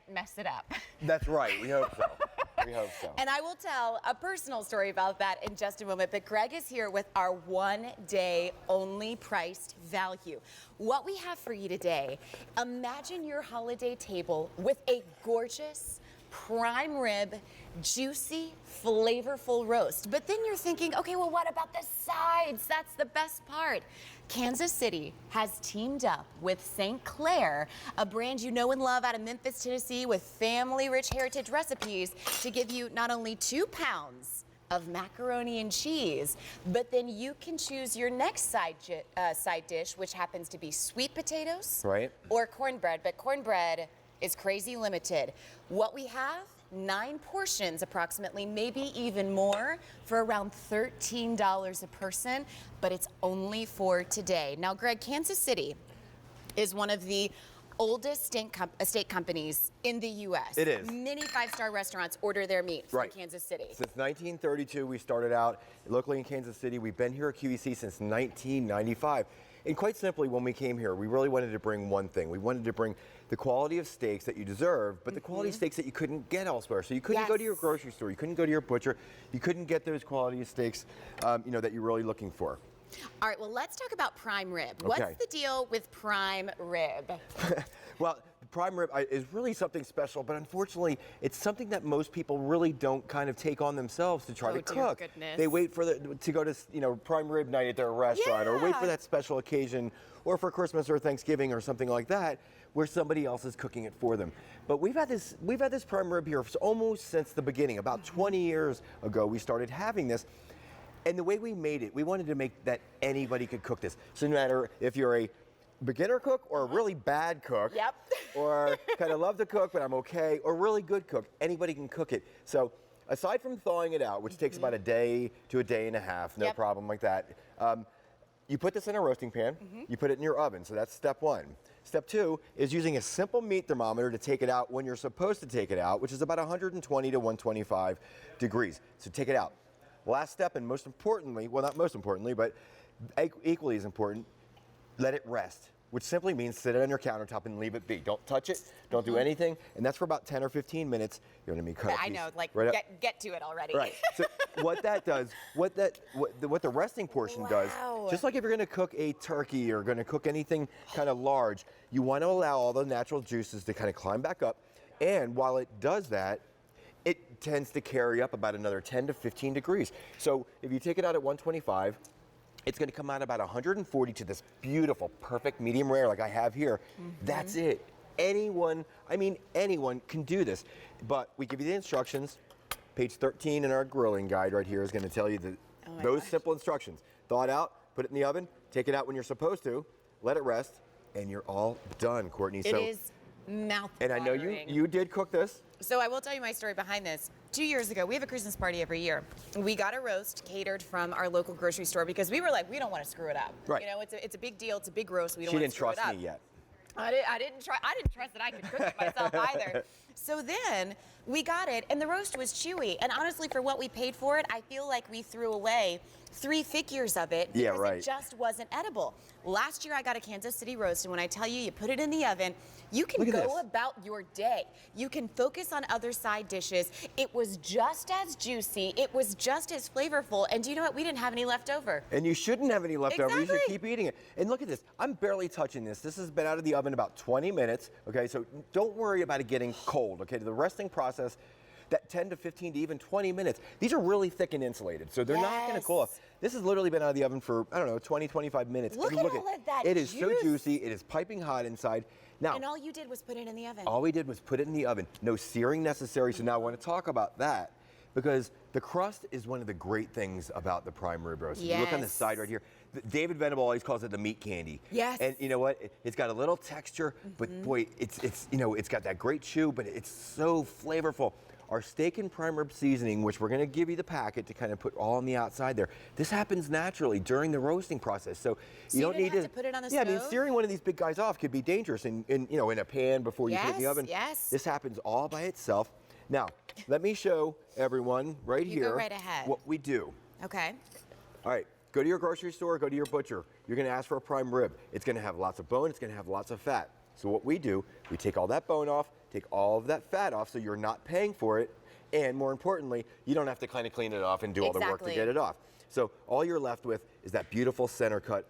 can't mess it up. That's right. We hope so. We hope so. And I will tell a personal story about that in just a moment, but Greg is here with our 1 day only priced value. What we have for you today, imagine your holiday table with a gorgeous prime rib, juicy, flavorful roast. But then you're thinking, okay, well, what about the sides? That's the best part. Kansas City has teamed up with Clair, a brand you know and love out of Memphis, Tennessee, with family-rich heritage recipes to give you not only 2 pounds of macaroni and cheese, but then you can choose your next side dish, which happens to be sweet potatoes, right, or cornbread. But cornbread is crazy limited. What we have, 9 portions approximately, maybe even more, for around $13 a person, but it's only for today. Now, Greg, Kansas City is one of the oldest steak companies in the U.S. It is. Many 5-star restaurants order their meat from right. Kansas City. Since 1932, we started out locally in Kansas City. We've been here at QVC since 1995. And quite simply, when we came here, we really wanted to bring one thing. We wanted to bring the quality of steaks that you deserve, but the quality of steaks that you couldn't get elsewhere. So you couldn't go to your grocery store, you couldn't go to your butcher, you couldn't get those quality of steaks, that you're really looking for. All right, well, let's talk about prime rib. Okay. What's the deal with prime rib? Well, the prime rib is really something special, but unfortunately, it's something that most people really don't kind of take on themselves to try to cook. Goodness. They wait for to go to prime rib night at their restaurant, or wait for that special occasion, or for Christmas or Thanksgiving or something like that, where somebody else is cooking it for them. But we've had this prime rib here almost since the beginning. About 20 years ago, we started having this. And the way we made it, we wanted to make that anybody could cook this. So no matter if you're a beginner cook or a really bad cook, or kind of love to cook but I'm okay, or really good cook, anybody can cook it. So aside from thawing it out, which takes about a day to a day and a half, no problem like that, you put this in a roasting pan, you put it in your oven, so that's step 1. Step 2 is using a simple meat thermometer to take it out when you're supposed to take it out, which is about 120 to 125 degrees. So take it out. Last step, and most importantly, well, not most importantly, but equally as important, let it rest, which simply means sit it on your countertop and leave it be. Don't touch it, don't do anything, and that's for about 10 or 15 minutes. You're gonna be cut. I know, like get to it already. Right. So what that does, what the resting portion does, just like if you're gonna cook a turkey or gonna cook anything kind of large, you want to allow all the natural juices to kind of climb back up, and while it does that, it tends to carry up about another 10 to 15 degrees. So if you take it out at 125, it's going to come out about 140 to this beautiful, perfect medium rare like I have here. That's it. Anyone can do this. But we give you the instructions. Page 13 in our grilling guide right here is going to tell you those simple instructions. Thaw it out, put it in the oven, take it out when you're supposed to, let it rest, and you're all done, Courtney. It is mouth-watering. And I know you did cook this. So I will tell you my story behind this. 2 years ago, we have a Christmas party every year. We got a roast catered from our local grocery store because we were like, we don't want to screw it up. Right. You know, it's a big deal. It's a big roast. We don't She want didn't to screw it up. trust me yet. I didn't trust that I could cook it myself either. So then we got it, and the roast was chewy. And honestly, for what we paid for it, I feel like we threw away 3 figures of it because it just wasn't edible. Last year, I got a Kansas City roast, and when I tell you, you put it in the oven, you can go about your day. You can focus on other side dishes. It was just as juicy. It was just as flavorful. And do you know what? We didn't have any left over. And you shouldn't have any left over. You should keep eating it. And look at this. I'm barely touching this. This has been out of the oven about 20 minutes. Okay, so don't worry about it getting cold. Okay, the resting process, that 10 to 15 to even 20 minutes. These are really thick and insulated, so they're not going to cool off. This has literally been out of the oven for, I don't know, 20, 25 minutes. Look at all of that It is so juicy. It is piping hot inside. Now, and all you did was put it in the oven. All we did was put it in the oven. No searing necessary. So now I want to talk about that because the crust is one of the great things about the prime rib roast. If you look on the side right here, David Venable always calls it the meat candy. Yes. And you know what? It's got a little texture, but boy, it's got that great chew, but it's so flavorful. Our steak and prime rib seasoning, which we're going to give you the packet to kind of put all on the outside there, this happens naturally during the roasting process. So you don't need to put it on the stove? Yeah, I mean, searing one of these big guys off could be dangerous in a pan before you put it in the oven. Yes. This happens all by itself. Now, let me show everyone right here go right ahead. what we do. Okay. All right, go to your grocery store, go to your butcher. You're going to ask for a prime rib. It's going to have lots of bone. It's going to have lots of fat. So what we do, we take all that bone off, take all of that fat off so you're not paying for it. And more importantly, you don't have to kind of clean it off and do all the work to get it off. So all you're left with is that beautiful center cut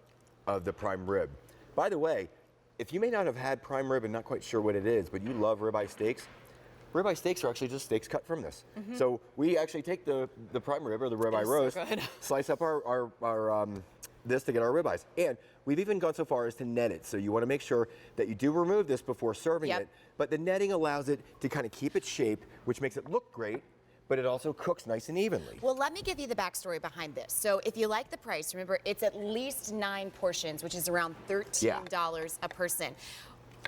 of the prime rib. By the way, if you may not have had prime rib and not quite sure what it is, but you love ribeye steaks are actually just steaks cut from this. So we actually take the prime rib or the ribeye roast, slice up our this to get our ribeyes. And we've even gone so far as to net it. So you want to make sure that you do remove this before serving it, but the netting allows it to kind of keep its shape, which makes it look great, but it also cooks nice and evenly. Well, let me give you the backstory behind this. So if you like the price, remember it's at least 9 portions, which is around $13 a person.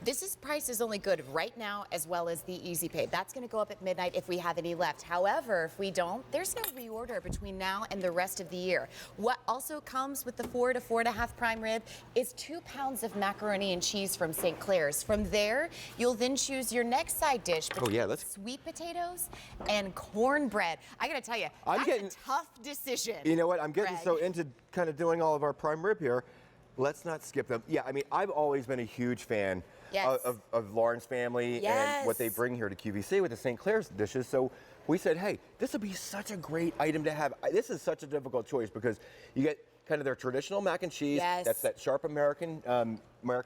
This price is only good right now, as well as the Easy Pay. That's going to go up at midnight if we have any left. However, if we don't, there's no reorder between now and the rest of the year. What also comes with the 4 to 4.5 prime rib is 2 pounds of macaroni and cheese from St. Clair's. From there, you'll then choose your next side dish between sweet potatoes and cornbread. I got to tell you, that's a tough decision. You know what? I'm getting so into kind of doing all of our prime rib here. Let's not skip them. Yeah, I mean, I've always been a huge fan of Lauren's family and what they bring here to QVC with the St. Clair's dishes. So we said, hey, this would be such a great item to have. This is such a difficult choice because you get kind of their traditional mac and cheese. That's that sharp American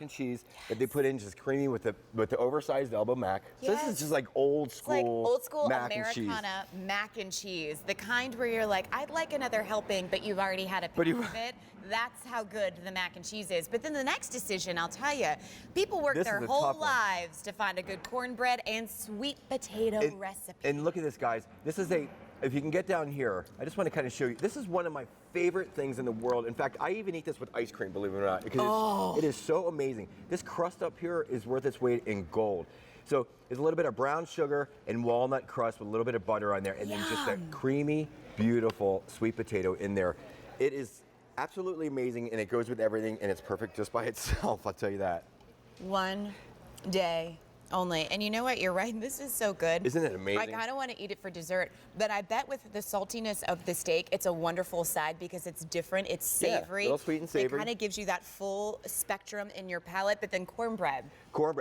cheese that they put in, just creamy with the oversized elbow mac. So this is just like old school mac Americana mac and cheese. The kind where you're like, I'd like another helping, but you've already had a piece of it. That's how good the mac and cheese is. But then the next decision, I'll tell you, people work their whole lives to find a good cornbread and sweet potato recipe. And look at this, guys. This is if you can get down here, I just want to kind of show you. This is one of my favorite things in the world. In fact, I even eat this with ice cream, believe it or not, because it is so amazing. This crust up here is worth its weight in gold. So there's a little bit of brown sugar and walnut crust with a little bit of butter on there, and then just that creamy, beautiful sweet potato in there. It is absolutely amazing, and it goes with everything, and it's perfect just by itself, I'll tell you that. One day only. And you know what? You're right. This is so good. Isn't it amazing? I kind of want to eat it for dessert, but I bet with the saltiness of the steak, it's a wonderful side because it's different. It's savory. A little sweet and savory. It kind of gives you that full spectrum in your palate, but then cornbread.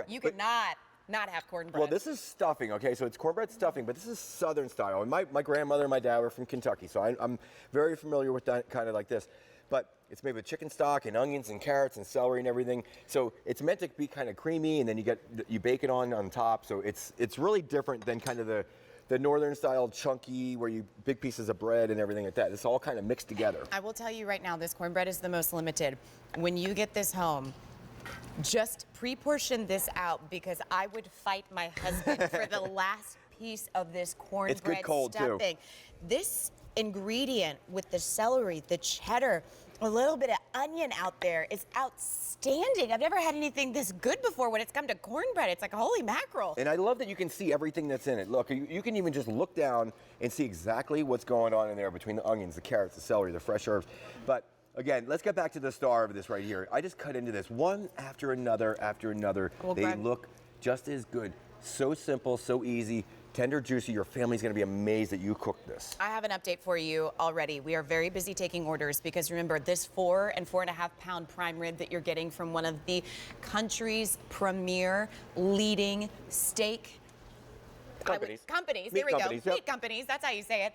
You could not have cornbread. Well, this is stuffing, okay? So it's cornbread stuffing, but this is Southern style. And my grandmother and my dad were from Kentucky, so I'm very familiar with that kind of like this. But it's made with chicken stock and onions and carrots and celery and everything. So it's meant to be kind of creamy, and then you bake it on top. So it's really different than kind of the northern style chunky where you big pieces of bread and everything like that. It's all kind of mixed together. I will tell you right now, this cornbread is the most limited. When you get this home, just pre-portion this out because I would fight my husband for the last piece of this cornbread It's good cold stuffing. too. This ingredient with the celery, the cheddar, a little bit of onion out there is outstanding. I've never had anything this good before when it's come to cornbread. It's like holy mackerel. And I love that you can see everything that's in it. Look, you can even just look down and see exactly what's going on in there between the onions, the carrots, the celery, the fresh herbs. But again, let's get back to the star of this right here. I just cut into this one after another after another. They look just as good. So simple, so easy. Tender, juicy. Your family's going to be amazed that you cooked this. I have an update for you already. We are very busy taking orders because remember, this 4 and 4.5 pound prime rib that you're getting from one of the country's premier leading steak companies. There we go. Meat companies. That's how you say it.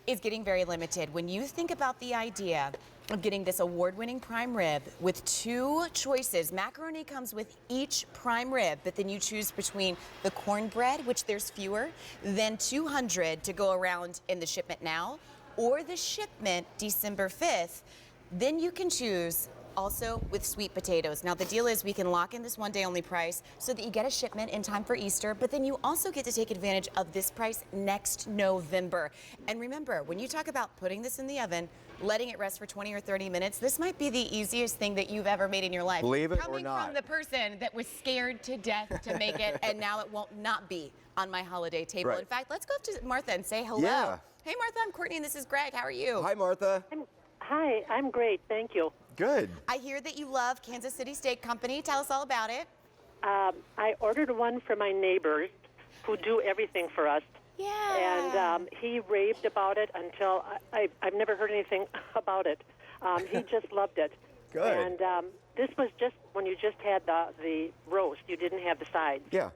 Is getting very limited. When you think about the idea of getting this award-winning prime rib with 2 choices, macaroni comes with each prime rib, but then you choose between the cornbread, which there's fewer than 200 to go around in the shipment now, or the shipment December 5th, then you can choose also with sweet potatoes. Now the deal is we can lock in this one day only price so that you get a shipment in time for Easter, but then you also get to take advantage of this price next November. And remember, when you talk about putting this in the oven, letting it rest for 20 or 30 minutes, this might be the easiest thing that you've ever made in your life. Believe it or Coming not. from the person that was scared to death to make it, and now it won't not be on my holiday table. Right. In fact, let's go up to Martha and say hello. Yeah. Hey Martha, I'm Courtney and this is Greg. How are you? Hi, Martha. Hi, I'm great, thank you. Good. I hear that you love Kansas City Steak Company. Tell us all about it. I ordered one for my neighbors who do everything for us. Yeah. And he raved about it until I've never heard anything about it. He just loved it. Good. And this was just when you just had the roast. You didn't have the sides. Yeah.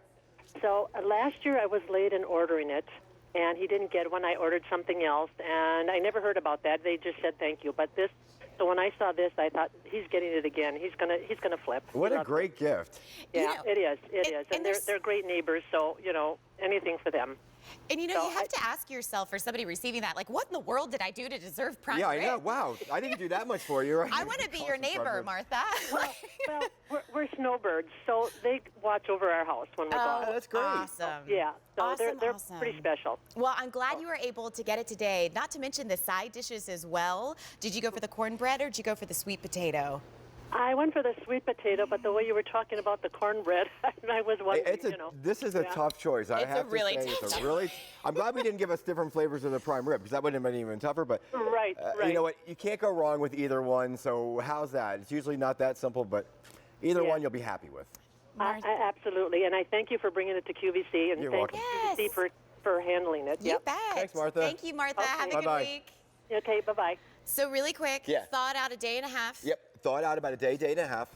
So last year I was late in ordering it, and he didn't get it when I ordered something else, and I never heard about that. They just said thank you. But so when I saw this, I thought he's getting it again. He's gonna flip. What a great gift. Yeah, it is. It is, and they're great neighbors. So anything for them. And you have to ask yourself, for somebody receiving that, like, what in the world did I do to deserve prime rib? Yeah, I know. Wow, I didn't do that much for you, right? I want to be your neighbor, Martha. Well, we're snowbirds, so they watch over our house when we're gone. Oh, that's great. Awesome. Yeah, so they're awesome. pretty special. Well, I'm glad you were able to get it today. Not to mention the side dishes as well. Did you go for the cornbread or did you go for the sweet potato? I went for the sweet potato, but the way you were talking about the cornbread, I was wondering, This is a tough choice. I have really to say, tough it's a really. I'm glad we didn't give us different flavors of the prime rib because that would have been even tougher. But Right. You know what? You can't go wrong with either one. So how's that? It's usually not that simple, but either one you'll be happy with. Absolutely, and I thank you for bringing it to QVC, and You're thank welcome. QVC for handling it. You bet. Thanks, Martha. Thank you, Martha. Okay. Have a Bye-bye. good week. Okay, bye-bye. So really quick, Yeah. thawed out a day and a half. Yep. Thaw it out about a day and a half.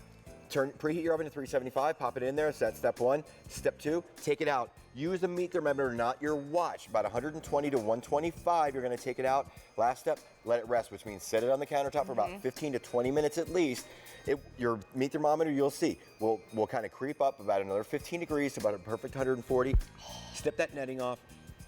Preheat your oven to 375. Pop it in there. So that's step one. Step two, take it out. Use a meat thermometer, not your watch. About 120 to 125. You're going to take it out. Last step, let it rest, which means set it on the countertop for about 15 to 20 minutes at least. Your meat thermometer, you'll see, will kind of creep up about another 15 degrees to about a perfect 140. Snip that netting off,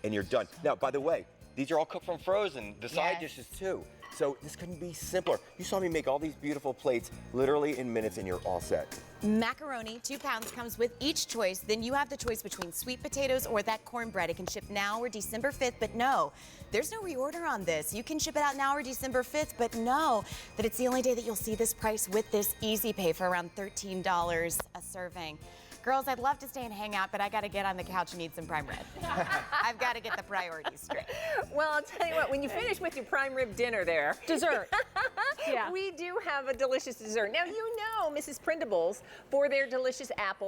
and you're done. Now, by the way, these are all cooked from frozen. The side dishes too. So this couldn't be simpler. You saw me make all these beautiful plates literally in minutes, and you're all set. Macaroni, 2 pounds, comes with each choice. Then you have the choice between sweet potatoes or that cornbread. It can ship now or December 5th, but no, there's no reorder on this. You can ship it out now or December 5th, but know that it's the only day that you'll see this price with this Easy Pay for around $13 a serving. Girls, I'd love to stay and hang out, but I got to get on the couch and eat some prime rib. I've got to get the priorities straight. Well, I'll tell you what, when you finish with your prime rib dinner there, Dessert. Yeah. we do have a delicious dessert. Now, you know Mrs. Printables for their delicious apple